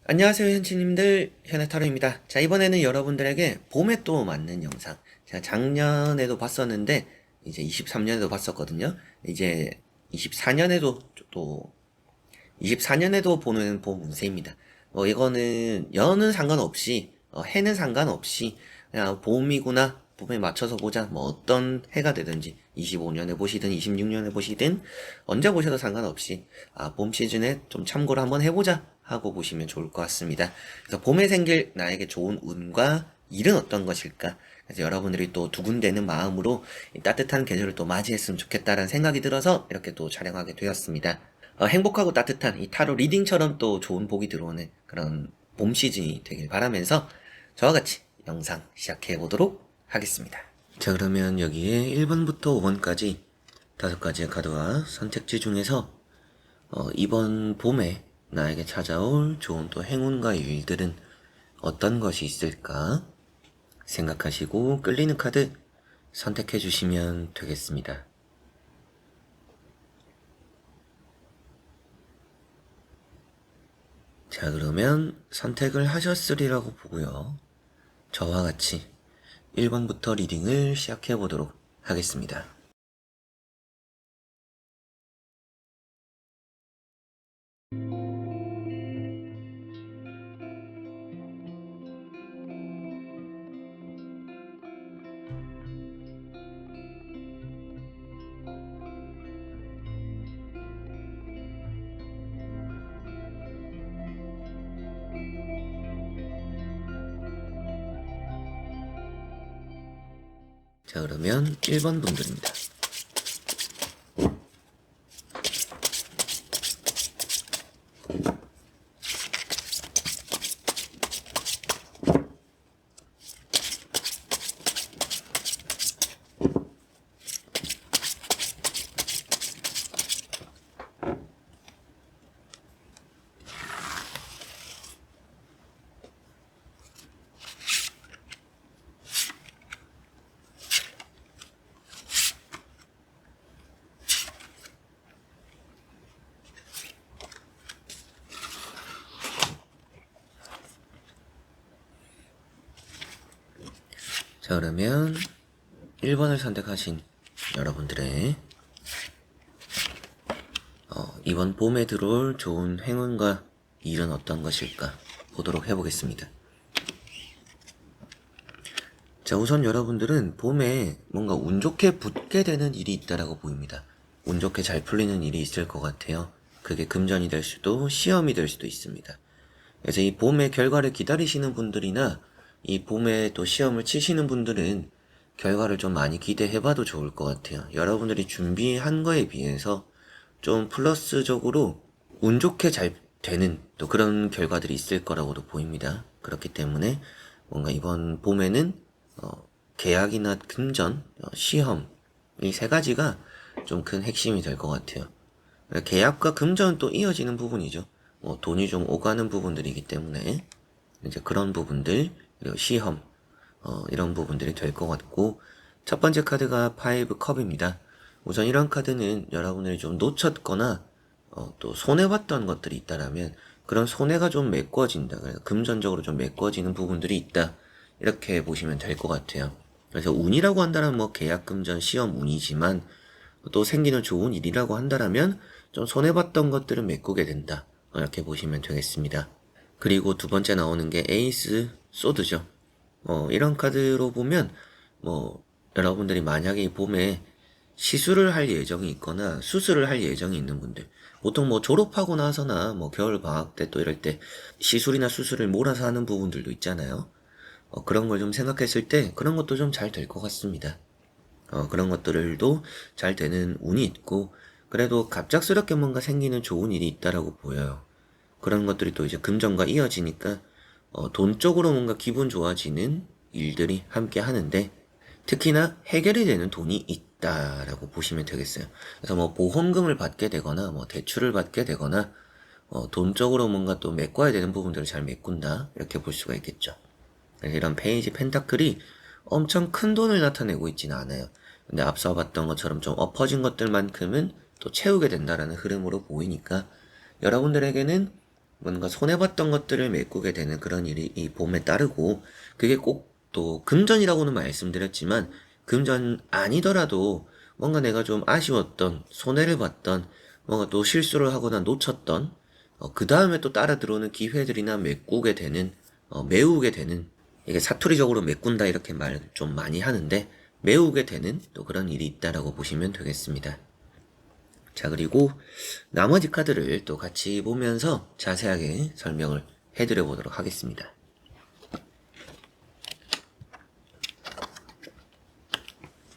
안녕하세요 현치님들, 현해타로입니다. 자, 이번에는 여러분들에게 봄에 또 맞는 영상, 제가 작년에도 봤었는데 이제 23년에도 봤었거든요. 이제 24년에도 또 24년에도 보는 봄 운세입니다. 이거는 연은 상관없이, 해는 상관없이 그냥 봄이구나, 봄에 맞춰서 보자. 뭐 어떤 해가 되든지 25년에 보시든 26년에 보시든 언제 보셔도 상관없이 봄 시즌에 좀 참고를 한번 해보자 하고 보시면 좋을 것 같습니다. 그래서 봄에 생길 나에게 좋은 운과 일은 어떤 것일까? 그래서 여러분들이 또 두근대는 마음으로 이 따뜻한 계절을 또 맞이했으면 좋겠다라는 생각이 들어서 이렇게 또 촬영하게 되었습니다. 행복하고 따뜻한 이 타로 리딩처럼 또 좋은 복이 들어오는 그런 봄 시즌이 되길 바라면서 저와 같이 영상 시작해 보도록 하겠습니다. 자, 그러면 여기에 1번부터 5번까지 5가지의 카드와 선택지 중에서 이번 봄에 나에게 찾아올 좋은 또 행운과 일들은 어떤 것이 있을까 생각하시고 끌리는 카드 선택해 주시면 되겠습니다. 자, 그러면 선택을 하셨으리라고 보고요. 저와 같이 1번부터 리딩을 시작해 보도록 하겠습니다. 자, 그러면 1번 분들입니다. 자, 그러면 1번을 선택하신 여러분들의 이번 봄에 들어올 좋은 행운과 일은 어떤 것일까 보도록 해보겠습니다. 자, 우선 여러분들은 봄에 뭔가 운 좋게 붙게 되는 일이 있다라고 보입니다. 운 좋게 잘 풀리는 일이 있을 것 같아요. 그게 금전이 될 수도 시험이 될 수도 있습니다. 그래서 이 봄의 결과를 기다리시는 분들이나 이 봄에 또 시험을 치시는 분들은 결과를 좀 많이 기대해봐도 좋을 것 같아요. 여러분들이 준비한 거에 비해서 좀 플러스적으로 운 좋게 잘 되는 또 그런 결과들이 있을 거라고도 보입니다. 그렇기 때문에 뭔가 이번 봄에는 계약이나 금전, 시험 이 세 가지가 좀 큰 핵심이 될 것 같아요. 계약과 금전은 또 이어지는 부분이죠. 돈이 좀 오가는 부분들이기 때문에 이제 그런 부분들, 그리고 시험, 이런 부분들이 될 것 같고, 첫 번째 카드가 파이브 컵입니다. 우선 이런 카드는 여러분들이 좀 놓쳤거나 또 손해봤던 것들이 있다라면 그런 손해가 좀 메꿔진다. 그래서 금전적으로 좀 메꿔지는 부분들이 있다. 이렇게 보시면 될 것 같아요. 그래서 운이라고 한다면 뭐 계약, 금전, 시험 운이지만 또 생기는 좋은 일이라고 한다면 좀 손해봤던 것들은 메꾸게 된다. 이렇게 보시면 되겠습니다. 그리고 두 번째 나오는 게 에이스 소드죠. 이런 카드로 보면 여러분들이 만약에 이 봄에 시술을 할 예정이 있거나 수술을 할 예정이 있는 분들, 보통 졸업하고 나서나 겨울 방학 때 또 이럴 때 시술이나 수술을 몰아서 하는 부분들도 있잖아요. 그런 걸 좀 생각했을 때 그런 것도 좀 잘 될 것 같습니다. 그런 것들도 잘 되는 운이 있고, 그래도 갑작스럽게 뭔가 생기는 좋은 일이 있다라고 보여요. 그런 것들이 또 이제 금전과 이어지니까 돈 쪽으로 뭔가 기분 좋아지는 일들이 함께 하는데, 특히나 해결이 되는 돈이 있다라고 보시면 되겠어요. 그래서 보험금을 받게 되거나 대출을 받게 되거나 돈 쪽으로 뭔가 또 메꿔야 되는 부분들을 잘 메꾼다, 이렇게 볼 수가 있겠죠. 이런 페이지 펜타클이 엄청 큰 돈을 나타내고 있지는 않아요. 근데 앞서 봤던 것처럼 좀 엎어진 것들만큼은 또 채우게 된다라는 흐름으로 보이니까 여러분들에게는 뭔가 손해봤던 것들을 메꾸게 되는 그런 일이 이 봄에 따르고, 그게 꼭 또 금전이라고는 말씀드렸지만 금전 아니더라도 뭔가 내가 좀 아쉬웠던, 손해를 봤던, 뭔가 또 실수를 하거나 놓쳤던, 그 다음에 또 따라 들어오는 기회들이나 메꾸게 되는, 메우게 되는, 이게 사투리적으로 메꾼다 이렇게 말 좀 많이 하는데 메우게 되는 또 그런 일이 있다라고 보시면 되겠습니다. 자, 그리고 나머지 카드를 또 같이 보면서 자세하게 설명을 해드려 보도록 하겠습니다.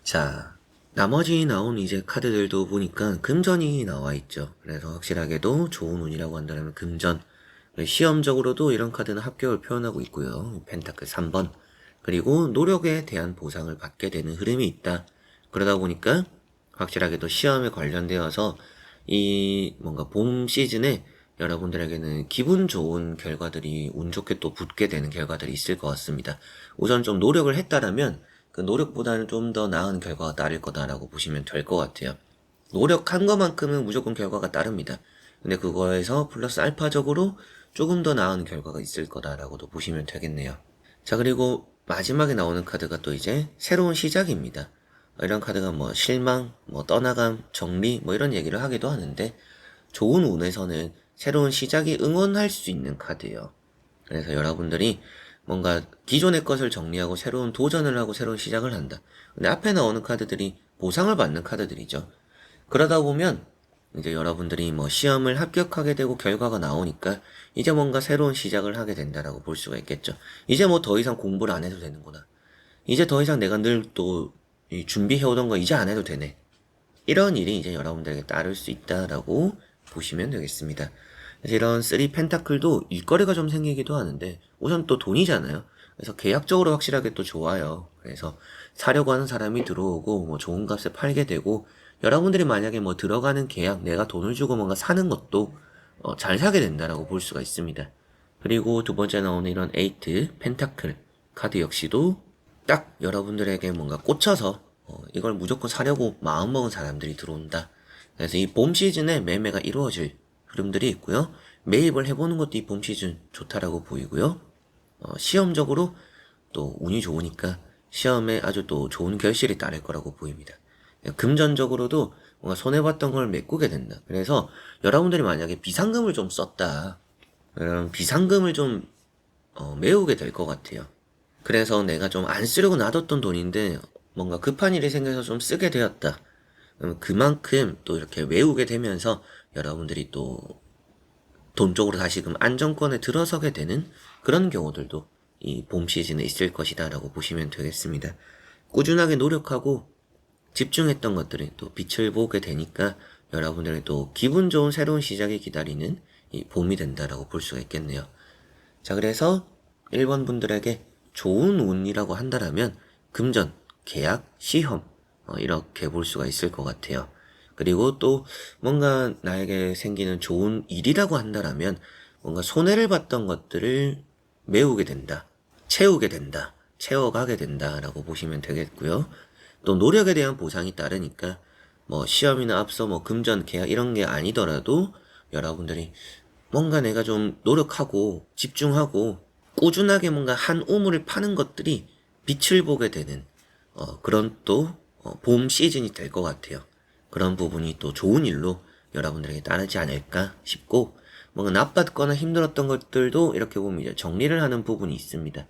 자, 나머지 나온 이제 카드들도 보니까 금전이 나와 있죠. 그래서 확실하게도 좋은 운이라고 한다면 금전. 시험적으로도 이런 카드는 합격을 표현하고 있고요. 펜타클 3번. 그리고 노력에 대한 보상을 받게 되는 흐름이 있다. 그러다 보니까 확실하게도 시험에 관련되어서 이 뭔가 봄 시즌에 여러분들에게는 기분 좋은 결과들이 운 좋게 또 붙게 되는 결과들이 있을 것 같습니다. 우선 좀 노력을 했다라면 그 노력보다는 좀 더 나은 결과가 따를 거다라고 보시면 될 것 같아요. 노력한 것만큼은 무조건 결과가 따릅니다. 근데 그거에서 플러스 알파적으로 조금 더 나은 결과가 있을 거다라고도 보시면 되겠네요. 자, 그리고 마지막에 나오는 카드가 또 이제 새로운 시작입니다. 이런 카드가 뭐 실망, 뭐 떠나감, 정리 뭐 이런 얘기를 하기도 하는데 좋은 운에서는 새로운 시작이 응원할 수 있는 카드예요. 그래서 여러분들이 뭔가 기존의 것을 정리하고 새로운 도전을 하고 새로운 시작을 한다. 근데 앞에 나오는 카드들이 보상을 받는 카드들이죠. 그러다 보면 이제 여러분들이 뭐 시험을 합격하게 되고 결과가 나오니까 이제 뭔가 새로운 시작을 하게 된다라고 볼 수가 있겠죠. 이제 뭐 더 이상 공부를 안 해도 되는구나. 이제 더 이상 내가 늘 또 준비해오던 거 이제 안 해도 되네. 이런 일이 이제 여러분들에게 따를 수 있다라고 보시면 되겠습니다. 그래서 이런 3 펜타클도 일거리가 좀 생기기도 하는데 우선 또 돈이잖아요. 그래서 계약적으로 확실하게 또 좋아요. 그래서 사려고 하는 사람이 들어오고 뭐 좋은 값에 팔게 되고 여러분들이 만약에 뭐 들어가는 계약 내가 돈을 주고 뭔가 사는 것도 잘 사게 된다라고 볼 수가 있습니다. 그리고 두 번째 나오는 이런 8 펜타클 카드 역시도 딱 여러분들에게 뭔가 꽂혀서 이걸 무조건 사려고 마음먹은 사람들이 들어온다. 그래서 이 봄 시즌에 매매가 이루어질 흐름들이 있고요. 매입을 해보는 것도 이 봄 시즌 좋다라고 보이고요. 시험적으로 또 운이 좋으니까 시험에 아주 또 좋은 결실이 따를 거라고 보입니다. 금전적으로도 뭔가 손해봤던 걸 메꾸게 된다. 그래서 여러분들이 만약에 비상금을 좀 썼다. 그럼 비상금을 좀 메우게 될 것 같아요. 그래서 내가 좀 안 쓰려고 놔뒀던 돈인데 뭔가 급한 일이 생겨서 좀 쓰게 되었다. 그럼 그만큼 또 이렇게 외우게 되면서 여러분들이 또 돈 쪽으로 다시금 안정권에 들어서게 되는 그런 경우들도 이 봄 시즌에 있을 것이다 라고 보시면 되겠습니다. 꾸준하게 노력하고 집중했던 것들이 또 빛을 보게 되니까 여러분들의 또 기분 좋은 새로운 시작이 기다리는 이 봄이 된다라고 볼 수가 있겠네요. 자, 그래서 1번 분들에게 좋은 운이라고 한다라면 금전, 계약, 시험 이렇게 볼 수가 있을 것 같아요. 그리고 또 뭔가 나에게 생기는 좋은 일이라고 한다라면 뭔가 손해를 봤던 것들을 메우게 된다, 채우게 된다, 채워가게 된다라고 보시면 되겠고요. 또 노력에 대한 보상이 따르니까 뭐 시험이나 앞서 뭐 금전, 계약 이런 게 아니더라도 여러분들이 뭔가 내가 좀 노력하고 집중하고 꾸준하게 뭔가 한 우물을 파는 것들이 빛을 보게 되는 그런 또 봄 시즌이 될 것 같아요. 그런 부분이 또 좋은 일로 여러분들에게 따르지 않을까 싶고 뭔가 나빴거나 힘들었던 것들도 이렇게 보면 이제 정리를 하는 부분이 있습니다.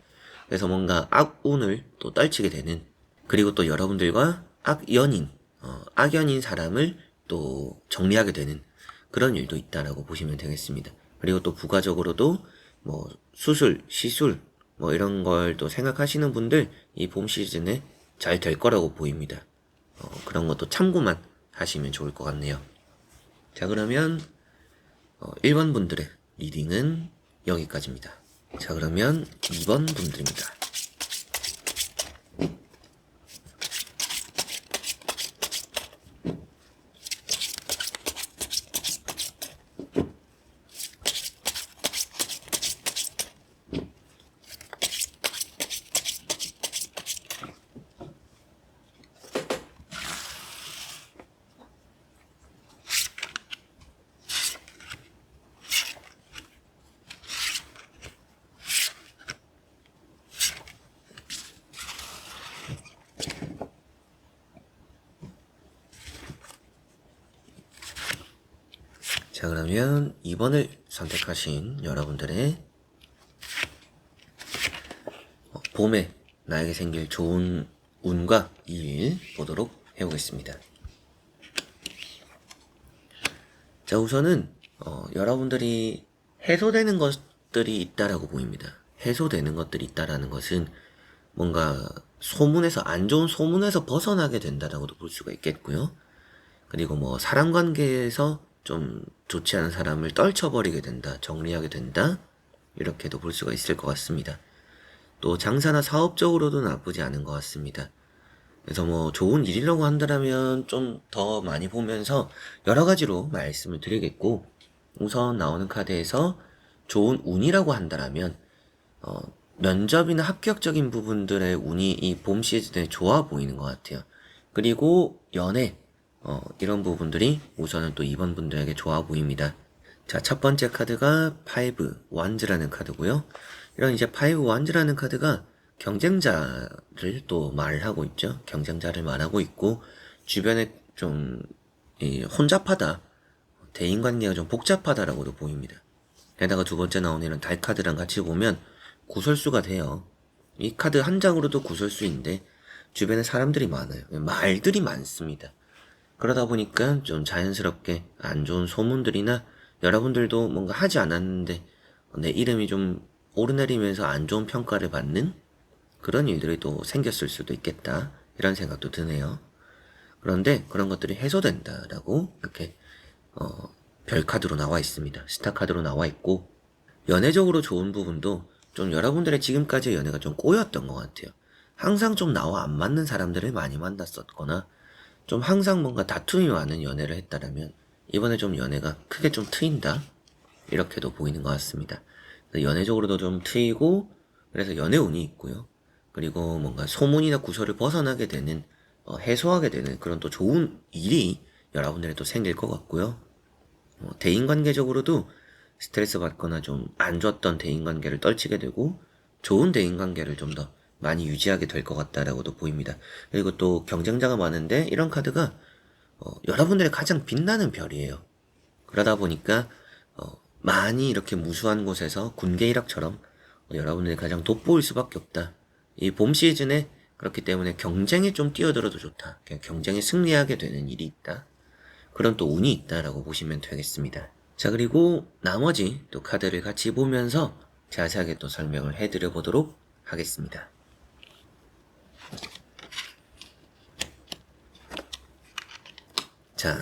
그래서 뭔가 악운을 또 떨치게 되는 그리고 또 여러분들과 악연인 악연인 사람을 또 정리하게 되는 그런 일도 있다라고 보시면 되겠습니다. 그리고 또 부가적으로도 뭐 수술, 시술 뭐 이런 걸 또 생각하시는 분들 이 봄 시즌에 잘 될 거라고 보입니다. 그런 것도 참고만 하시면 좋을 것 같네요. 자, 그러면 1번 분들의 리딩은 여기까지입니다. 자, 그러면 2번 분들입니다. 자, 그러면 2번을 선택하신 여러분들의 봄에 나에게 생길 좋은 운과 일 보도록 해보겠습니다. 자, 우선은 여러분들이 해소되는 것들이 있다라고 보입니다. 해소되는 것들이 있다라는 것은 뭔가 소문에서, 안 좋은 소문에서 벗어나게 된다라고도 볼 수가 있겠고요. 그리고 뭐 사람 관계에서 좀 좋지 않은 사람을 떨쳐버리게 된다, 정리하게 된다, 이렇게도 볼 수가 있을 것 같습니다. 또 장사나 사업적으로도 나쁘지 않은 것 같습니다. 그래서 뭐 좋은 일이라고 한다면 좀 더 많이 보면서 여러 가지로 말씀을 드리겠고, 우선 나오는 카드에서 좋은 운이라고 한다면 면접이나 합격적인 부분들의 운이 이 봄 시즌에 좋아 보이는 것 같아요. 그리고 연애 이런 부분들이 우선은 또 2번 분들에게 좋아 보입니다. 자, 첫 번째 카드가 5 완즈라는 카드고요. 이런 이제 5 완즈라는 카드가 경쟁자를 또 말하고 있죠. 경쟁자를 말하고 있고, 주변에 좀 혼잡하다, 대인관계가 좀 복잡하다라고도 보입니다. 게다가 두 번째 나오는 이런 달 카드랑 같이 보면 구설수가 돼요. 이 카드 한 장으로도 구설수인데 주변에 사람들이 많아요. 말들이 많습니다. 그러다 보니까 좀 자연스럽게 안 좋은 소문들이나 여러분들도 뭔가 하지 않았는데 내 이름이 좀 오르내리면서 안 좋은 평가를 받는 그런 일들이 또 생겼을 수도 있겠다, 이런 생각도 드네요. 그런데 그런 것들이 해소된다라고 이렇게 별 카드로 나와 있습니다. 스타 카드로 나와 있고, 연애적으로 좋은 부분도 좀 여러분들의 지금까지의 연애가 좀 꼬였던 것 같아요. 항상 좀 나와 안 맞는 사람들을 많이 만났었거나 좀 항상 뭔가 다툼이 많은 연애를 했다라면 이번에 좀 연애가 크게 좀 트인다, 이렇게도 보이는 것 같습니다. 연애적으로도 좀 트이고, 그래서 연애 운이 있고요. 그리고 뭔가 소문이나 구설을 벗어나게 되는, 해소하게 되는 그런 또 좋은 일이 여러분들에 또 생길 것 같고요. 대인관계적으로도 스트레스 받거나 좀 안 좋았던 대인관계를 떨치게 되고, 좋은 대인관계를 좀 더 많이 유지하게 될 것 같다라고도 보입니다. 그리고 또 경쟁자가 많은데 이런 카드가 여러분들의 가장 빛나는 별이에요. 그러다 보니까 많이 이렇게 무수한 곳에서 군계일학처럼 여러분들이 가장 돋보일 수밖에 없다. 이 봄 시즌에 그렇기 때문에 경쟁에 좀 뛰어들어도 좋다. 경쟁에 승리하게 되는 일이 있다. 그런 또 운이 있다라고 보시면 되겠습니다. 자, 그리고 나머지 또 카드를 같이 보면서 자세하게 또 설명을 해드려 보도록 하겠습니다. 자,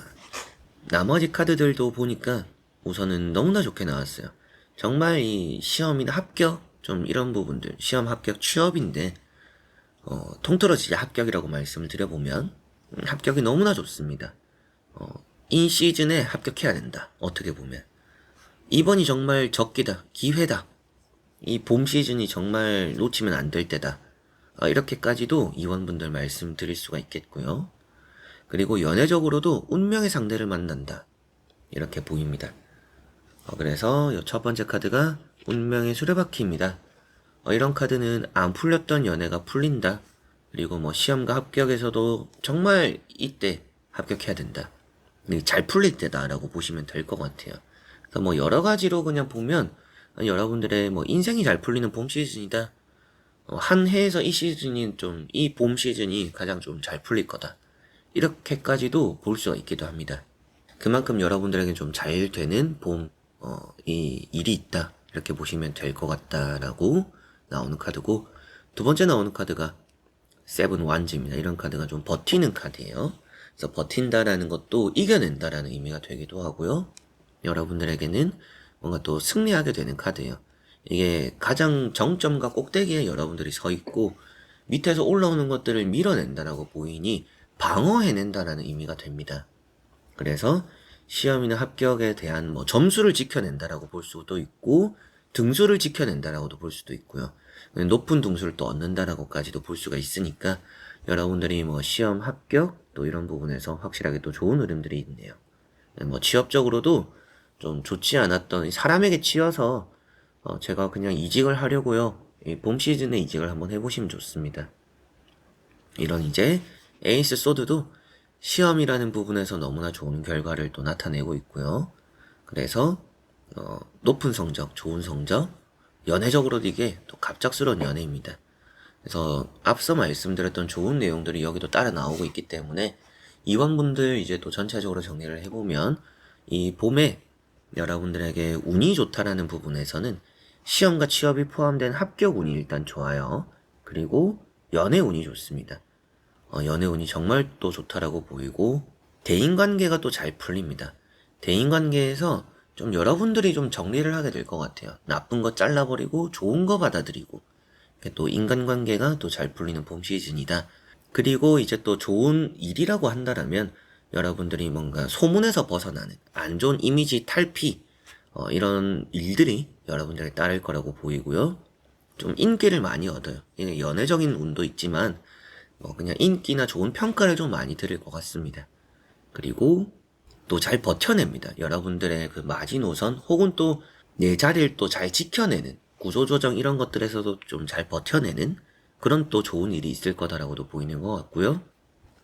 나머지 카드들도 보니까 우선은 너무나 좋게 나왔어요. 정말 이 시험이나 합격, 좀 이런 부분들, 시험 합격 취업인데 통틀어 진짜 합격이라고 말씀을 드려보면 합격이 너무나 좋습니다. 이 시즌에 합격해야 된다. 어떻게 보면 이번이 정말 적기다, 기회다. 이 봄 시즌이 정말 놓치면 안 될 때다. 이렇게까지도 이원분들 말씀드릴 수가 있겠고요. 그리고 연애적으로도 운명의 상대를 만난다, 이렇게 보입니다. 그래서 첫 번째 카드가 운명의 수레바퀴입니다. 이런 카드는 안 풀렸던 연애가 풀린다. 그리고 뭐 시험과 합격에서도 정말 이때 합격해야 된다. 잘 풀릴 때다라고 보시면 될 것 같아요. 그래서 뭐 여러 가지로 그냥 보면 여러분들의 뭐 인생이 잘 풀리는 봄 시즌이다. 한 해에서 이 시즌이 좀, 이 봄 시즌이 가장 좀 잘 풀릴 거다. 이렇게까지도 볼 수가 있기도 합니다. 그만큼 여러분들에게 좀 잘 되는 봄, 이 일이 있다, 이렇게 보시면 될 것 같다라고 나오는 카드고, 두 번째 나오는 카드가 세븐 완즈입니다. 이런 카드가 좀 버티는 카드예요. 그래서 버틴다라는 것도 이겨낸다라는 의미가 되기도 하고요. 여러분들에게는 뭔가 또 승리하게 되는 카드예요. 이게 가장 정점과 꼭대기에 여러분들이 서 있고 밑에서 올라오는 것들을 밀어낸다라고 보이니 방어해낸다라는 의미가 됩니다. 그래서 시험이나 합격에 대한 뭐 점수를 지켜낸다라고 볼 수도 있고, 등수를 지켜낸다라고도 볼 수도 있고요. 높은 등수를 또 얻는다라고까지도 볼 수가 있으니까 여러분들이 뭐 시험 합격 또 이런 부분에서 확실하게 또 좋은 흐름들이 있네요. 뭐 취업적으로도 좀 좋지 않았던, 사람에게 치여서 제가 그냥 이직을 하려고요. 이 봄 시즌에 이직을 한번 해보시면 좋습니다. 이런 이제 에이스 소드도 시험이라는 부분에서 너무나 좋은 결과를 또 나타내고 있고요. 그래서 높은 성적, 좋은 성적, 연애적으로도 이게 또 갑작스러운 연애입니다. 그래서 앞서 말씀드렸던 좋은 내용들이 여기도 따라 나오고 있기 때문에 이원분들 이제 또 전체적으로 정리를 해보면 이 봄에 여러분들에게 운이 좋다라는 부분에서는 시험과 취업이 포함된 합격 운이 일단 좋아요. 그리고 연애 운이 좋습니다. 연애 운이 정말 또 좋다라고 보이고 대인관계가 또 잘 풀립니다. 대인관계에서 좀 여러분들이 좀 정리를 하게 될 것 같아요. 나쁜 거 잘라버리고 좋은 거 받아들이고 또 인간관계가 또 잘 풀리는 봄 시즌이다. 그리고 이제 또 좋은 일이라고 한다라면 여러분들이 뭔가 소문에서 벗어나는 안 좋은 이미지 탈피 이런 일들이 여러분들에 따를 거라고 보이고요. 좀 인기를 많이 얻어요. 이게 연애적인 운도 있지만 그냥 인기나 좋은 평가를 좀 많이 들을 것 같습니다. 그리고 또 잘 버텨냅니다. 여러분들의 그 마지노선 혹은 또 내 자리를 또 잘 지켜내는 구조조정 이런 것들에서도 좀 잘 버텨내는 그런 또 좋은 일이 있을 거다라고도 보이는 것 같고요.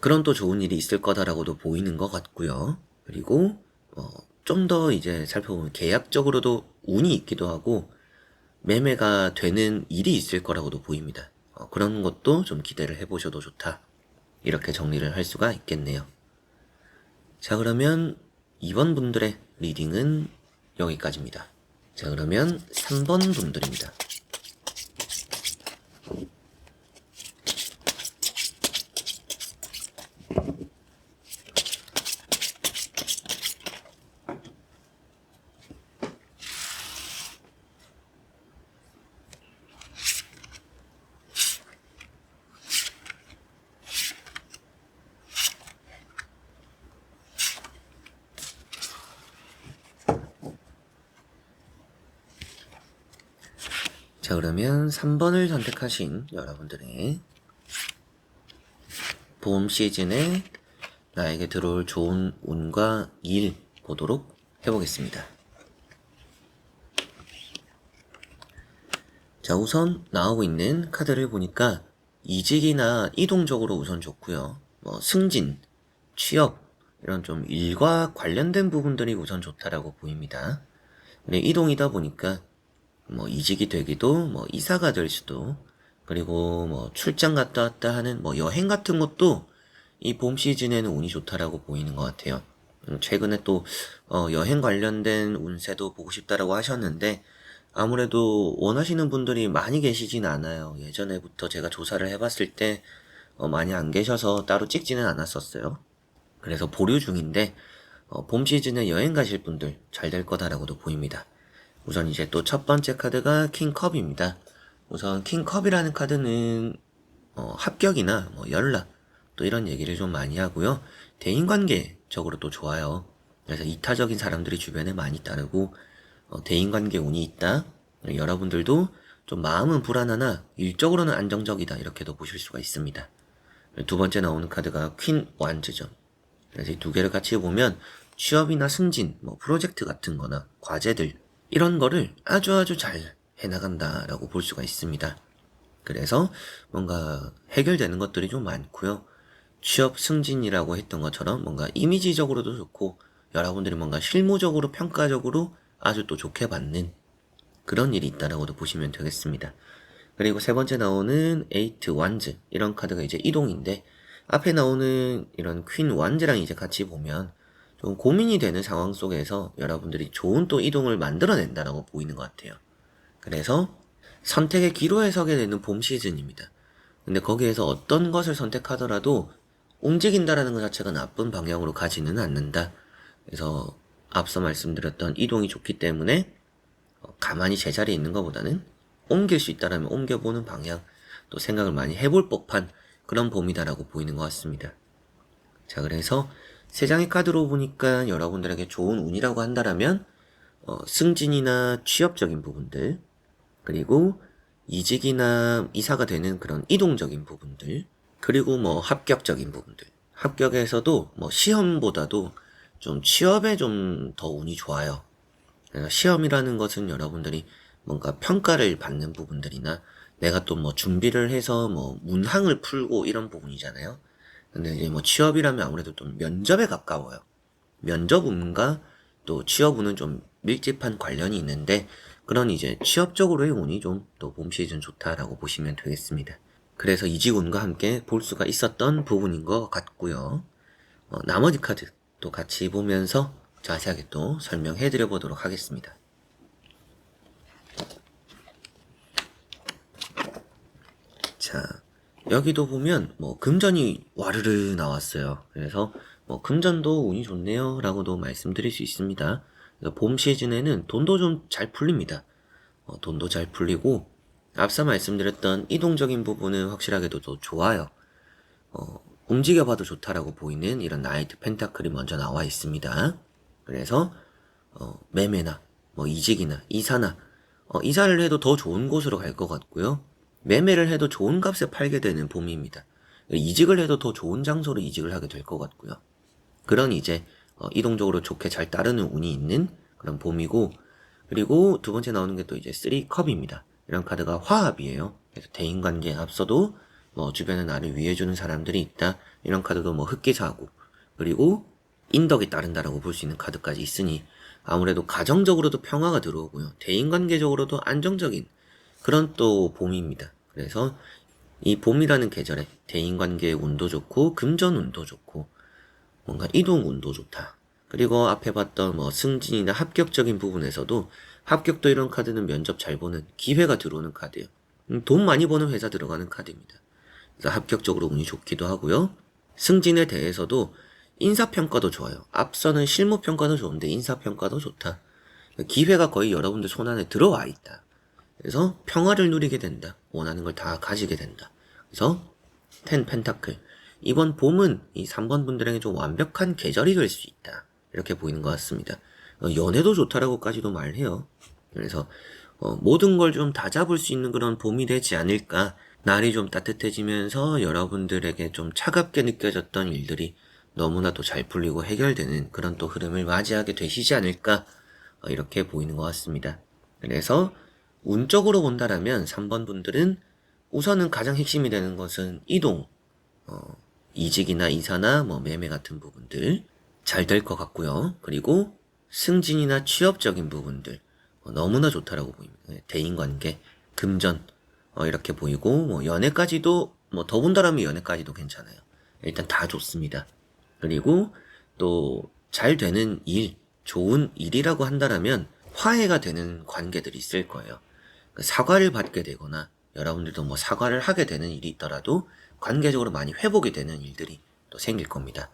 그런 또 좋은 일이 있을 거다라고도 보이는 것 같고요. 그리고 좀 더 이제 살펴보면 계약적으로도 운이 있기도 하고 매매가 되는 일이 있을 거라고도 보입니다. 그런 것도 좀 기대를 해보셔도 좋다. 이렇게 정리를 할 수가 있겠네요. 자, 그러면 2번 분들의 리딩은 여기까지입니다. 자, 그러면 3번 분들입니다. 자, 그러면 3번을 선택하신 여러분들의 봄 시즌에 나에게 들어올 좋은 운과 일 보도록 해보겠습니다. 자, 우선 나오고 있는 카드를 보니까 이직이나 이동적으로 우선 좋고요. 승진, 취업 이런 좀 일과 관련된 부분들이 우선 좋다라고 보입니다. 근데 이동이다 보니까 이직이 되기도 이사가 될 수도 그리고 출장 갔다 왔다 하는 여행 같은 것도 이 봄 시즌에는 운이 좋다라고 보이는 것 같아요. 최근에 또 여행 관련된 운세도 보고 싶다라고 하셨는데 아무래도 원하시는 분들이 많이 계시진 않아요. 예전에부터 제가 조사를 해봤을 때 많이 안 계셔서 따로 찍지는 않았었어요. 그래서 보류 중인데 봄 시즌에 여행 가실 분들 잘 될 거다라고도 보입니다. 우선 이제 또 첫 번째 카드가 킹컵입니다. 우선 킹컵이라는 카드는 합격이나 연락 또 이런 얘기를 좀 많이 하고요. 대인관계적으로 또 좋아요. 그래서 이타적인 사람들이 주변에 많이 따르고 대인관계 운이 있다. 여러분들도 좀 마음은 불안하나 일적으로는 안정적이다 이렇게도 보실 수가 있습니다. 두 번째 나오는 카드가 퀸 완즈죠. 그래서 이 두 개를 같이 보면 취업이나 승진, 프로젝트 같은 거나 과제들 이런 거를 아주 잘 해나간다라고 볼 수가 있습니다. 그래서 뭔가 해결되는 것들이 좀 많고요. 취업 승진이라고 했던 것처럼 뭔가 이미지적으로도 좋고 여러분들이 뭔가 실무적으로 평가적으로 아주 또 좋게 받는 그런 일이 있다라고도 보시면 되겠습니다. 그리고 세 번째 나오는 에이트 완즈 이런 카드가 이제 이동인데 앞에 나오는 이런 퀸 완즈랑 이제 같이 보면 좀 고민이 되는 상황 속에서 여러분들이 좋은 또 이동을 만들어낸다라고 보이는 것 같아요. 그래서 선택의 기로에 서게 되는 봄 시즌입니다. 근데 거기에서 어떤 것을 선택하더라도 움직인다라는 것 자체가 나쁜 방향으로 가지는 않는다. 그래서 앞서 말씀드렸던 이동이 좋기 때문에 가만히 제자리에 있는 것보다는 옮길 수 있다라면 옮겨보는 방향 또 생각을 많이 해볼 법한 그런 봄이다라고 보이는 것 같습니다. 자, 그래서 세 장의 카드로 보니까 여러분들에게 좋은 운이라고 한다라면 승진이나 취업적인 부분들 그리고 이직이나 이사가 되는 그런 이동적인 부분들 그리고 합격적인 부분들 합격에서도 시험보다도 좀 취업에 좀 더 운이 좋아요. 그러니까 시험이라는 것은 여러분들이 뭔가 평가를 받는 부분들이나 내가 또 준비를 해서 문항을 풀고 이런 부분이잖아요. 근데 이제 취업이라면 아무래도 좀 면접에 가까워요. 면접운과 또 취업운은 좀 밀집한 관련이 있는데, 그런 이제 취업적으로의 운이 좀 또 봄 시즌 좋다라고 보시면 되겠습니다. 그래서 이직운과 함께 볼 수가 있었던 부분인 것 같고요. 나머지 카드 또 같이 보면서 자세하게 또 설명해 드려 보도록 하겠습니다. 자, 여기도 보면 금전이 와르르 나왔어요. 그래서 금전도 운이 좋네요 라고도 말씀드릴 수 있습니다. 그래서 봄 시즌에는 돈도 좀 잘 풀립니다. 돈도 잘 풀리고, 앞서 말씀드렸던 이동적인 부분은 확실하게도 더 좋아요. 움직여봐도 좋다라고 보이는 이런 나이트 펜타클이 먼저 나와 있습니다. 그래서 매매나 이직이나 이사나 이사를 해도 더 좋은 곳으로 갈 것 같고요. 매매를 해도 좋은 값에 팔게 되는 봄입니다. 이직을 해도 더 좋은 장소로 이직을 하게 될 것 같고요. 그런 이제 이동적으로 좋게 잘 따르는 운이 있는 그런 봄이고, 그리고 두 번째 나오는 게 또 이제 3컵입니다. 이런 카드가 화합이에요. 그래서 대인관계에 앞서도 주변에 나를 위해주는 사람들이 있다. 이런 카드도 흑기사하고, 그리고 인덕이 따른다라고 볼 수 있는 카드까지 있으니 아무래도 가정적으로도 평화가 들어오고요. 대인관계적으로도 안정적인 그런 또 봄입니다. 그래서 이 봄이라는 계절에 대인관계의 운도 좋고 금전 운도 좋고 뭔가 이동 운도 좋다. 그리고 앞에 봤던 승진이나 합격적인 부분에서도, 합격도 이런 카드는 면접 잘 보는 기회가 들어오는 카드예요. 돈 많이 버는 회사 들어가는 카드입니다. 그래서 합격적으로 운이 좋기도 하고요. 승진에 대해서도 인사평가도 좋아요. 앞서는 실무평가도 좋은데 인사평가도 좋다. 기회가 거의 여러분들 손안에 들어와 있다. 그래서 평화를 누리게 된다. 원하는 걸 다 가지게 된다. 그래서 10 펜타클. 이번 봄은 이 3번 분들에게 좀 완벽한 계절이 될 수 있다. 이렇게 보이는 것 같습니다. 연애도 좋다라고까지도 말해요. 그래서 모든 걸 좀 다 잡을 수 있는 그런 봄이 되지 않을까. 날이 좀 따뜻해지면서 여러분들에게 좀 차갑게 느껴졌던 일들이 너무나도 잘 풀리고 해결되는 그런 또 흐름을 맞이하게 되시지 않을까. 이렇게 보이는 것 같습니다. 그래서 운적으로 본다라면 3번 분들은 우선은 가장 핵심이 되는 것은 이동, 이직이나 이사나 매매 같은 부분들 잘 될 것 같고요. 그리고 승진이나 취업적인 부분들 너무나 좋다라고 보입니다. 대인관계, 금전 이렇게 보이고, 연애까지도 더 본다라면 연애까지도 괜찮아요. 일단 다 좋습니다. 그리고 또 잘 되는 일, 좋은 일이라고 한다라면 화해가 되는 관계들이 있을 거예요. 사과를 받게 되거나 여러분들도 사과를 하게 되는 일이 있더라도 관계적으로 많이 회복이 되는 일들이 또 생길 겁니다.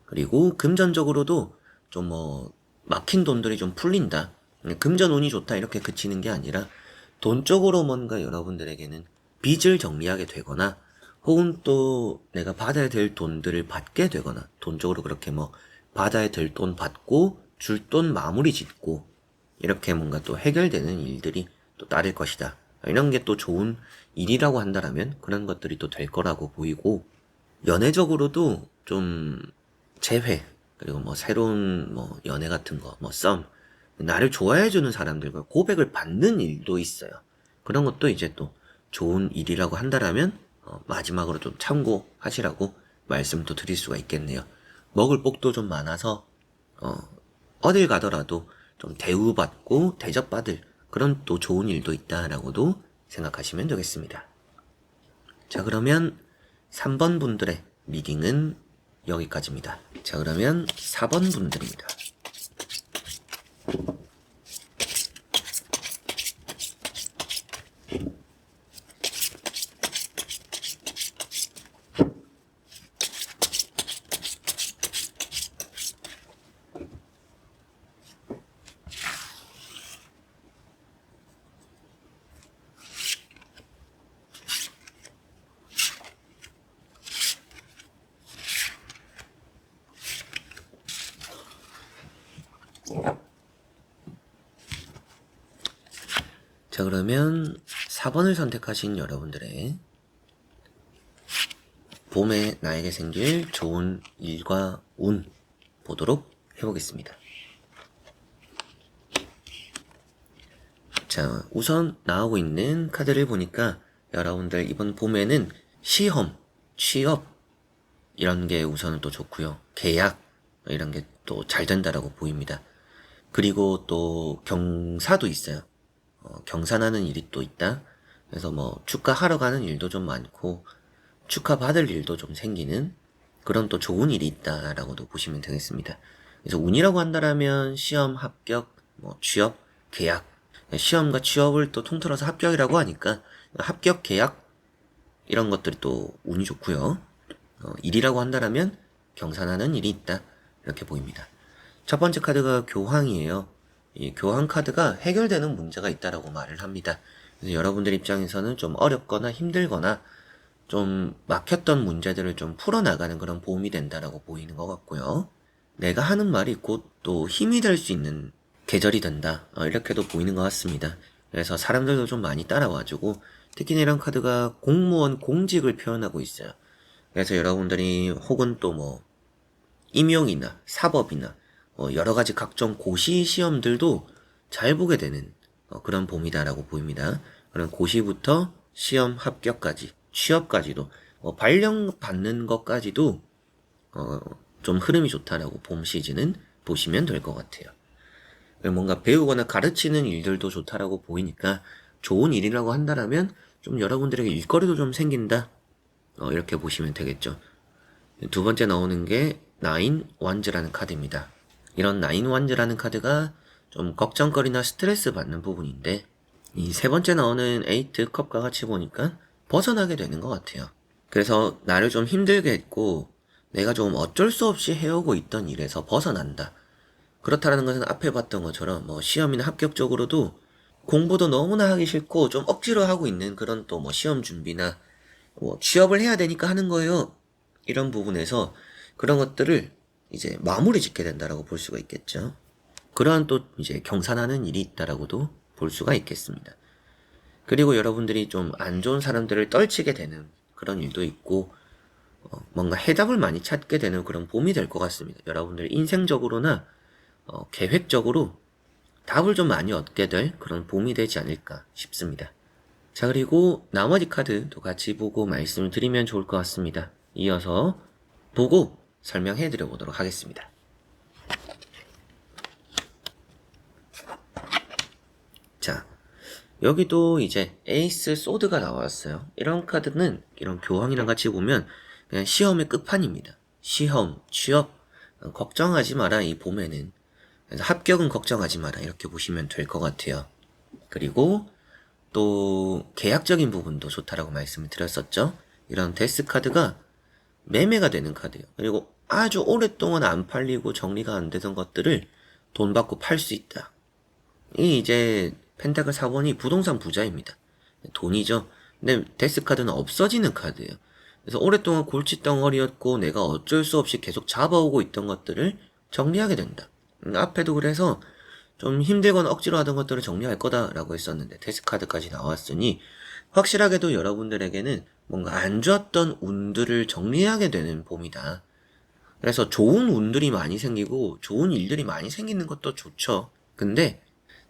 그리고 금전적으로도 좀 막힌 돈들이 좀 풀린다. 금전 운이 좋다 이렇게 그치는 게 아니라 돈적으로 뭔가 여러분들에게는 빚을 정리하게 되거나, 혹은 또 내가 받아야 될 돈들을 받게 되거나, 돈적으로 그렇게 받아야 될 돈 받고 줄 돈 마무리 짓고 이렇게 뭔가 또 해결되는 일들이 또 따를 것이다. 이런 게 또 좋은 일이라고 한다라면 그런 것들이 또 될 거라고 보이고, 연애적으로도 좀 재회, 그리고 새로운 연애 같은 거, 썸, 나를 좋아해주는 사람들과 고백을 받는 일도 있어요. 그런 것도 이제 또 좋은 일이라고 한다라면 마지막으로 좀 참고하시라고 말씀도 드릴 수가 있겠네요. 먹을 복도 좀 많아서 어딜 가더라도 좀 대우받고 대접받을 그런 또 좋은 일도 있다라고도 생각하시면 되겠습니다. 자, 그러면 3번 분들의 리딩은 여기까지입니다. 자, 그러면 4번 분들입니다. 자, 그러면 4번을 선택하신 여러분들의 봄에 나에게 생길 좋은 일과 운 보도록 해보겠습니다. 자, 우선 나오고 있는 카드를 보니까 여러분들 이번 봄에는 시험, 취업 이런 게 우선은 또 좋고요. 계약 이런 게 또 잘 된다라고 보입니다. 그리고 또 경사도 있어요. 경사나는 일이 또 있다. 그래서 뭐 축하하러 가는 일도 좀 많고 축하받을 일도 좀 생기는 그런 또 좋은 일이 있다라고도 보시면 되겠습니다. 그래서 운이라고 한다라면 시험, 합격, 뭐 취업, 계약, 시험과 취업을 또 통틀어서 합격이라고 하니까 합격, 계약 이런 것들이 또 운이 좋고요. 일이라고 한다라면 경사나는 일이 있다 이렇게 보입니다. 첫 번째 카드가 교황이에요. 이 교황 카드가 해결되는 문제가 있다라고 말을 합니다. 그래서 여러분들 입장에서는 좀 어렵거나 힘들거나 좀 막혔던 문제들을 좀 풀어나가는 그런 도움이 된다라고 보이는 것 같고요. 내가 하는 말이 곧 또 힘이 될 수 있는 계절이 된다. 이렇게도 보이는 것 같습니다. 그래서 사람들도 좀 많이 따라와주고 특히나 이런 카드가 공무원 공직을 표현하고 있어요. 그래서 여러분들이 혹은 또 뭐 임용이나 사법이나 여러 가지 각종 고시 시험들도 잘 보게 되는 그런 봄이다라고 보입니다. 그런 고시부터 시험 합격까지 취업까지도 발령 받는 것까지도 좀 흐름이 좋다라고 봄 시즌은 보시면 될 것 같아요. 뭔가 배우거나 가르치는 일들도 좋다라고 보이니까 좋은 일이라고 한다라면 좀 여러분들에게 일거리도 좀 생긴다. 이렇게 보시면 되겠죠. 두 번째 나오는 게 나인 완즈라는 카드입니다. 이런 나인 완즈라는 카드가 좀 걱정거리나 스트레스 받는 부분인데 이 세 번째 나오는 에이트 컵과 같이 보니까 벗어나게 되는 것 같아요. 그래서 나를 좀 힘들게 했고 내가 좀 어쩔 수 없이 해오고 있던 일에서 벗어난다. 그렇다라는 것은 앞에 봤던 것처럼 뭐 시험이나 합격적으로도 공부도 너무나 하기 싫고 좀 억지로 하고 있는 그런 또 뭐 시험 준비나 뭐 취업을 해야 되니까 하는 거예요. 이런 부분에서 그런 것들을 이제 마무리 짓게 된다라고 볼 수가 있겠죠. 그러한 또 이제 경산하는 일이 있다라고도 볼 수가 있겠습니다. 그리고 여러분들이 좀 안 좋은 사람들을 떨치게 되는 그런 일도 있고 뭔가 해답을 많이 찾게 되는 그런 봄이 될 것 같습니다. 여러분들 인생적으로나 계획적으로 답을 좀 많이 얻게 될 그런 봄이 되지 않을까 싶습니다. 자, 그리고 나머지 카드도 같이 보고 말씀을 드리면 좋을 것 같습니다. 이어서 보고 설명해 드려 보도록 하겠습니다. 자, 여기도 이제 에이스 소드가 나왔어요. 이런 카드는 이런 교황이랑 같이 보면 그냥 시험의 끝판입니다. 시험, 취업 걱정하지 마라 이 봄에는. 그래서 합격은 걱정하지 마라 이렇게 보시면 될 것 같아요. 그리고 또 계약적인 부분도 좋다라고 말씀을 드렸었죠. 이런 데스 카드가 매매가 되는 카드예요. 그리고 아주 오랫동안 안 팔리고 정리가 안 되던 것들을 돈 받고 팔 수 있다. 이 이제 펜타클 4번이 부동산 부자입니다. 돈이죠. 근데 데스 카드는 없어지는 카드예요. 그래서 오랫동안 골칫덩어리였고 내가 어쩔 수 없이 계속 잡아오고 있던 것들을 정리하게 된다. 앞에도 그래서 좀 힘들거나 억지로 하던 것들을 정리할 거다라고 했었는데 데스 카드까지 나왔으니 확실하게도 여러분들에게는 뭔가 안 좋았던 운들을 정리하게 되는 봄이다. 그래서 좋은 운들이 많이 생기고 좋은 일들이 많이 생기는 것도 좋죠. 근데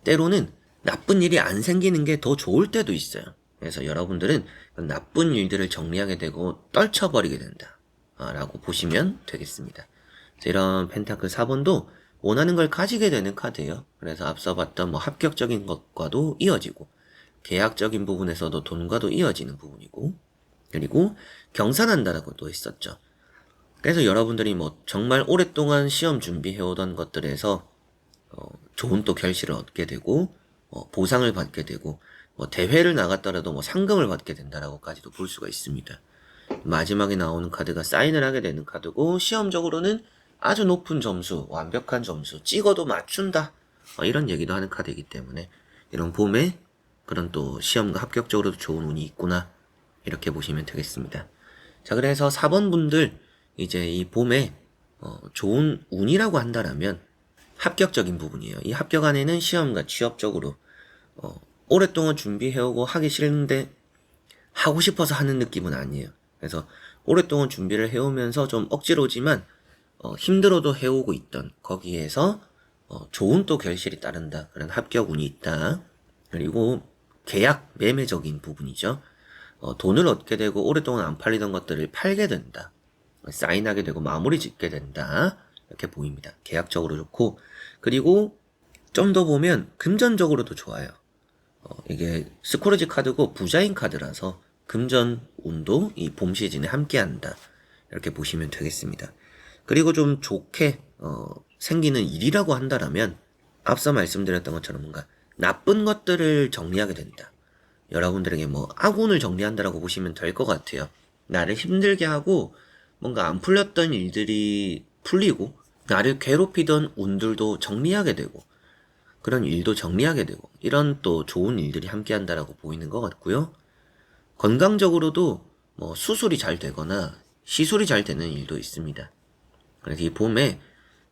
때로는 나쁜 일이 안 생기는 게 더 좋을 때도 있어요. 그래서 여러분들은 나쁜 일들을 정리하게 되고 떨쳐버리게 된다. 라고 보시면 되겠습니다. 이런 펜타클 4번도 원하는 걸 가지게 되는 카드예요. 그래서 앞서 봤던 뭐 합격적인 것과도 이어지고 계약적인 부분에서도 돈과도 이어지는 부분이고 그리고 경산한다라고도 했었죠. 그래서 여러분들이 뭐 정말 오랫동안 시험 준비해오던 것들에서 좋은 또 결실을 얻게 되고 보상을 받게 되고 뭐 대회를 나갔더라도 뭐 상금을 받게 된다라고까지도 볼 수가 있습니다. 마지막에 나오는 카드가 사인을 하게 되는 카드고 시험적으로는 아주 높은 점수, 완벽한 점수, 찍어도 맞춘다 이런 얘기도 하는 카드이기 때문에 이런 봄에 그런 또 시험과 합격적으로도 좋은 운이 있구나 이렇게 보시면 되겠습니다. 자, 그래서 4번 분들 이제 이 봄에 좋은 운이라고 한다라면 합격적인 부분이에요. 이 합격 안에는 시험과 취업적으로 오랫동안 준비해오고 하기 싫은데 하고 싶어서 하는 느낌은 아니에요. 그래서 오랫동안 준비를 해오면서 좀 억지로지만 힘들어도 해오고 있던 거기에서 좋은 또 결실이 따른다. 그런 합격 운이 있다. 그리고 계약, 매매적인 부분이죠. 돈을 얻게 되고 오랫동안 안 팔리던 것들을 팔게 된다. 사인하게 되고 마무리 짓게 된다. 이렇게 보입니다. 계약적으로 좋고 그리고 좀 더 보면 금전적으로도 좋아요. 이게 스코르지 카드고 부자인 카드라서 금전 운도 이 봄 시즌에 함께한다. 이렇게 보시면 되겠습니다. 그리고 좀 좋게 생기는 일이라고 한다라면 앞서 말씀드렸던 것처럼 뭔가 나쁜 것들을 정리하게 된다. 여러분들에게 뭐 악운을 정리한다라고 보시면 될 것 같아요. 나를 힘들게 하고 뭔가 안 풀렸던 일들이 풀리고 나를 괴롭히던 운들도 정리하게 되고 그런 일도 정리하게 되고 이런 또 좋은 일들이 함께 한다라고 보이는 것 같고요. 건강적으로도 뭐 수술이 잘 되거나 시술이 잘 되는 일도 있습니다. 그래서 이 봄에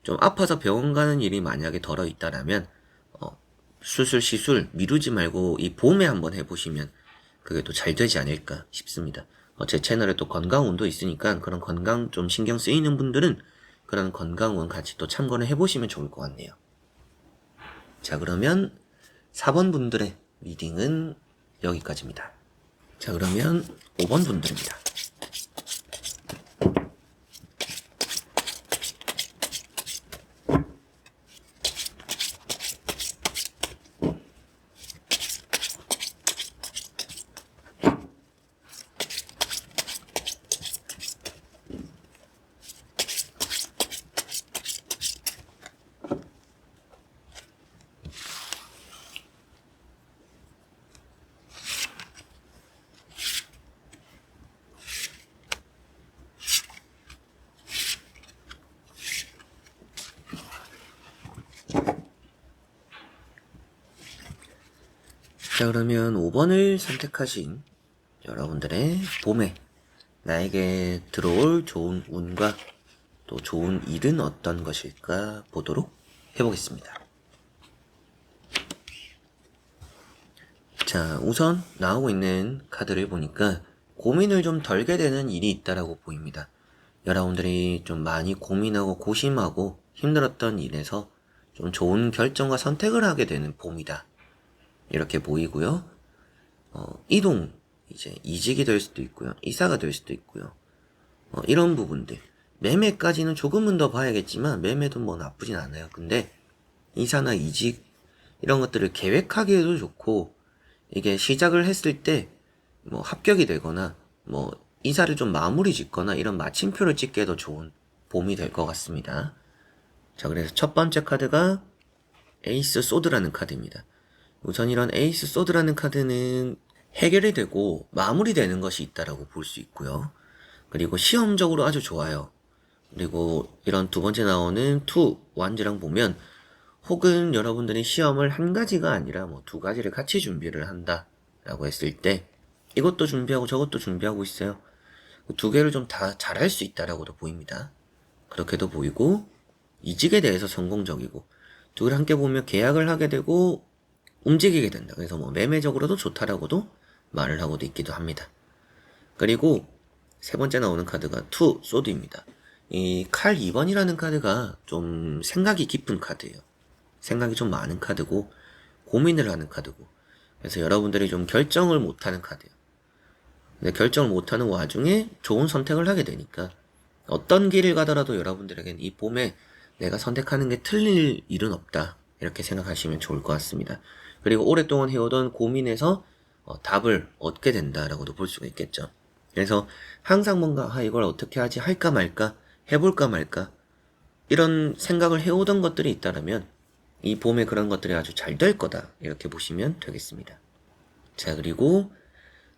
좀 아파서 병원 가는 일이 만약에 덜어 있다라면 수술 시술 미루지 말고 이 봄에 한번 해보시면 그게 또 잘 되지 않을까 싶습니다. 제 채널에 또 건강운도 있으니까 그런 건강 좀 신경 쓰이는 분들은 그런 건강운 같이 또 참고를 해보시면 좋을 것 같네요. 자, 그러면 4번 분들의 리딩은 여기까지입니다. 자, 그러면 5번 분들입니다. 자, 그러면 5번을 선택하신 여러분들의 봄에 나에게 들어올 좋은 운과 또 좋은 일은 어떤 것일까 보도록 해보겠습니다. 자, 우선 나오고 있는 카드를 보니까 고민을 좀 덜게 되는 일이 있다라고 보입니다. 여러분들이 좀 많이 고민하고 고심하고 힘들었던 일에서 좀 좋은 결정과 선택을 하게 되는 봄이다. 이렇게 보이고요. 이동, 이제 이직이 될 수도 있고요. 이사가 될 수도 있고요. 이런 부분들. 매매까지는 조금은 더 봐야겠지만 매매도 뭐 나쁘진 않아요. 근데 이사나 이직 이런 것들을 계획하기에도 좋고 이게 시작을 했을 때 뭐 합격이 되거나 뭐 이사를 좀 마무리 짓거나 이런 마침표를 찍기에도 좋은 봄이 될 것 같습니다. 자, 그래서 첫 번째 카드가 에이스 소드라는 카드입니다. 우선 이런 에이스 소드라는 카드는 해결이 되고 마무리되는 것이 있다라고 볼 수 있고요. 그리고 시험적으로 아주 좋아요. 그리고 이런 두 번째 나오는 투 완즈랑 보면 혹은 여러분들이 시험을 한 가지가 아니라 뭐 두 가지를 같이 준비를 한다라고 했을 때 이것도 준비하고 저것도 준비하고 있어요. 두 개를 좀 다 잘할 수 있다라고도 보입니다. 그렇게도 보이고 이직에 대해서 성공적이고 두 개를 함께 보면 계약을 하게 되고 움직이게 된다. 그래서 뭐 매매적으로도 좋다라고도 말을 하고도 있기도 합니다. 그리고 세 번째 나오는 카드가 투 소드입니다. 이 칼 2번이라는 카드가 좀 생각이 깊은 카드예요. 생각이 좀 많은 카드고 고민을 하는 카드고 그래서 여러분들이 좀 결정을 못하는 카드예요. 근데 결정을 못하는 와중에 좋은 선택을 하게 되니까 어떤 길을 가더라도 여러분들에겐 이 봄에 내가 선택하는 게 틀릴 일은 없다. 이렇게 생각하시면 좋을 것 같습니다. 그리고 오랫동안 해오던 고민에서 답을 얻게 된다라고도 볼 수가 있겠죠. 그래서 항상 뭔가 이걸 어떻게 하지 할까 말까 해볼까 말까 이런 생각을 해오던 것들이 있다면 이 봄에 그런 것들이 아주 잘 될 거다 이렇게 보시면 되겠습니다. 자, 그리고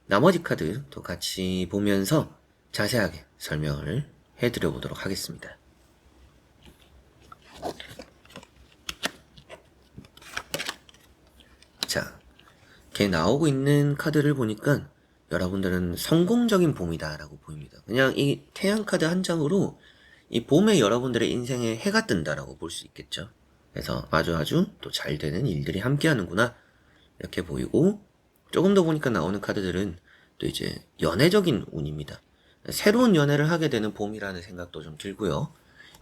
나머지 카드도 같이 보면서 자세하게 설명을 해드려 보도록 하겠습니다. 자, 이렇게 나오고 있는 카드를 보니까 여러분들은 성공적인 봄이다 라고 보입니다. 그냥 이 태양 카드 한 장으로 이 봄에 여러분들의 인생에 해가 뜬다라고 볼 수 있겠죠. 그래서 아주 또 잘 되는 일들이 함께 하는구나 이렇게 보이고 조금 더 보니까 나오는 카드들은 또 이제 연애적인 운입니다. 새로운 연애를 하게 되는 봄이라는 생각도 좀 들고요.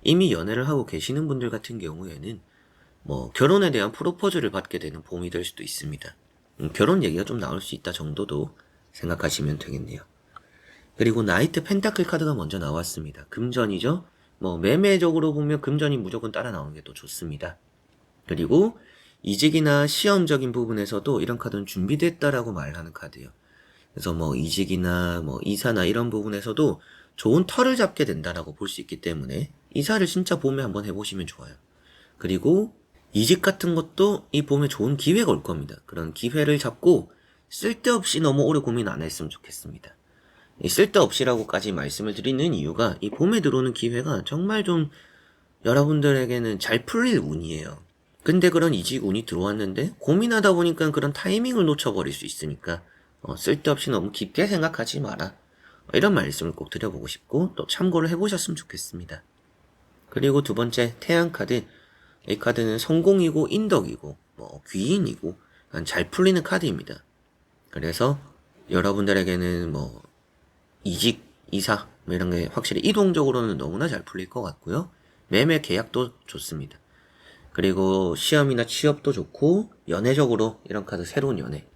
이미 연애를 하고 계시는 분들 같은 경우에는 뭐 결혼에 대한 프로포즈를 받게 되는 봄이 될 수도 있습니다. 결혼 얘기가 좀 나올 수 있다 정도도 생각하시면 되겠네요. 그리고 나이트 펜타클 카드가 먼저 나왔습니다. 금전이죠. 뭐 매매적으로 보면 금전이 무조건 따라 나오는 게 또 좋습니다. 그리고 이직이나 시험적인 부분에서도 이런 카드는 준비됐다라고 말하는 카드예요. 그래서 뭐 이직이나 뭐 이사나 이런 부분에서도 좋은 털을 잡게 된다라고 볼 수 있기 때문에 이사를 진짜 봄에 한번 해보시면 좋아요. 그리고 이직 같은 것도 이 봄에 좋은 기회가 올 겁니다. 그런 기회를 잡고 쓸데없이 너무 오래 고민 안 했으면 좋겠습니다. 이 쓸데없이라고까지 말씀을 드리는 이유가 이 봄에 들어오는 기회가 정말 좀 여러분들에게는 잘 풀릴 운이에요. 근데 그런 이직 운이 들어왔는데 고민하다 보니까 그런 타이밍을 놓쳐버릴 수 있으니까 쓸데없이 너무 깊게 생각하지 마라. 이런 말씀을 꼭 드려보고 싶고 또 참고를 해보셨으면 좋겠습니다. 그리고 두 번째 태양 카드. 이 카드는 성공이고 인덕이고 뭐 귀인이고 잘 풀리는 카드입니다. 그래서 여러분들에게는 뭐 이직, 이사 뭐 이런 게 확실히 이동적으로는 너무나 잘 풀릴 것 같고요. 매매 계약도 좋습니다. 그리고 시험이나 취업도 좋고 연애적으로 이런 카드 새로운 연애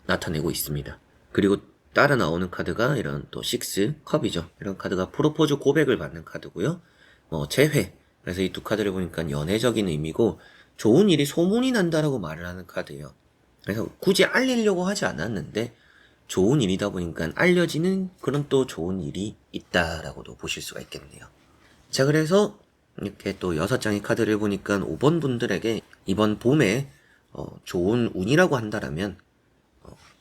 나타내고 있습니다. 그리고 따라 나오는 카드가 이런 또 6 컵이죠. 이런 카드가 프로포즈 고백을 받는 카드고요. 재회. 그래서 이 두 카드를 보니까 연애적인 의미고 좋은 일이 소문이 난다라고 말을 하는 카드예요. 그래서 굳이 알리려고 하지 않았는데 좋은 일이다 보니까 알려지는 그런 또 좋은 일이 있다라고도 보실 수가 있겠네요. 자, 그래서 이렇게 또 6장의 카드를 보니까 5번 분들에게 이번 봄에 좋은 운이라고 한다라면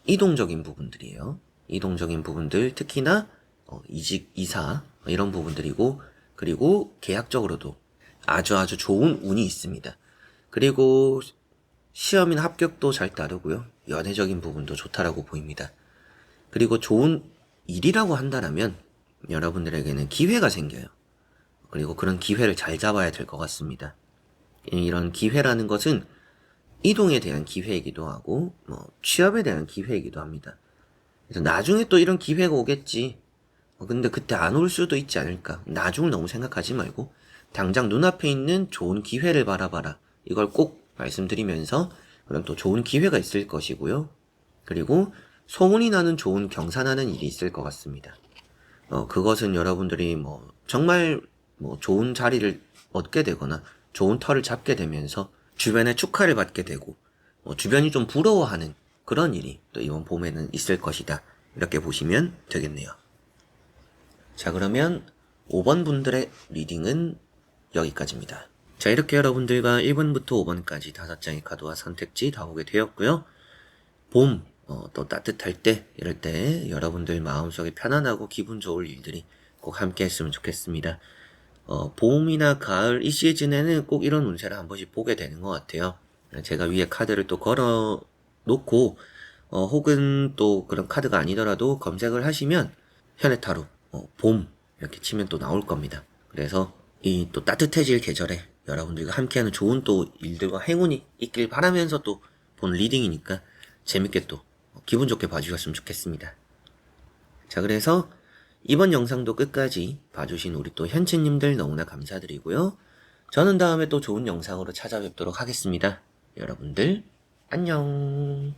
이동적인 부분들이에요. 이동적인 부분들, 특히나 이직, 이사 이런 부분들이고, 그리고 계약적으로도 아주 좋은 운이 있습니다. 그리고 시험이나 합격도 잘 따르고요. 연애적인 부분도 좋다라고 보입니다. 그리고 좋은 일이라고 한다라면 여러분들에게는 기회가 생겨요. 그리고 그런 기회를 잘 잡아야 될 것 같습니다. 이런 기회라는 것은 이동에 대한 기회이기도 하고 취업에 대한 기회이기도 합니다. 그래서 나중에 또 이런 기회가 오겠지. 근데 그때 안 올 수도 있지 않을까. 나중을 너무 생각하지 말고 당장 눈앞에 있는 좋은 기회를 바라봐라. 이걸 꼭 말씀드리면서 그럼 또 좋은 기회가 있을 것이고요. 그리고 소문이 나는 좋은 경사나는 일이 있을 것 같습니다. 그것은 여러분들이 정말 좋은 자리를 얻게 되거나 좋은 털을 잡게 되면서 주변에 축하를 받게 되고 주변이 좀 부러워하는 그런 일이 또 이번 봄에는 있을 것이다. 이렇게 보시면 되겠네요. 자, 그러면 5번 분들의 리딩은 여기까지입니다. 자, 이렇게 여러분들과 1번부터 5번까지 5장의 카드와 선택지 다 보게 되었고요. 봄, 또 따뜻할 때, 이럴 때 여러분들 마음속에 편안하고 기분 좋을 일들이 꼭 함께 했으면 좋겠습니다. 봄이나 가을 이 시즌에는 꼭 이런 운세를 한 번씩 보게 되는 것 같아요. 제가 위에 카드를 또 걸어 놓고 혹은 또 그런 카드가 아니더라도 검색을 하시면 현해타로 봄 이렇게 치면 또 나올 겁니다. 그래서 이 또 따뜻해질 계절에 여러분들과 함께하는 좋은 또 일들과 행운이 있길 바라면서 또 본 리딩이니까 재밌게 또 기분 좋게 봐주셨으면 좋겠습니다. 자, 그래서 이번 영상도 끝까지 봐주신 우리 또 현치님들 너무나 감사드리고요. 저는 다음에 또 좋은 영상으로 찾아뵙도록 하겠습니다. 여러분들 안녕.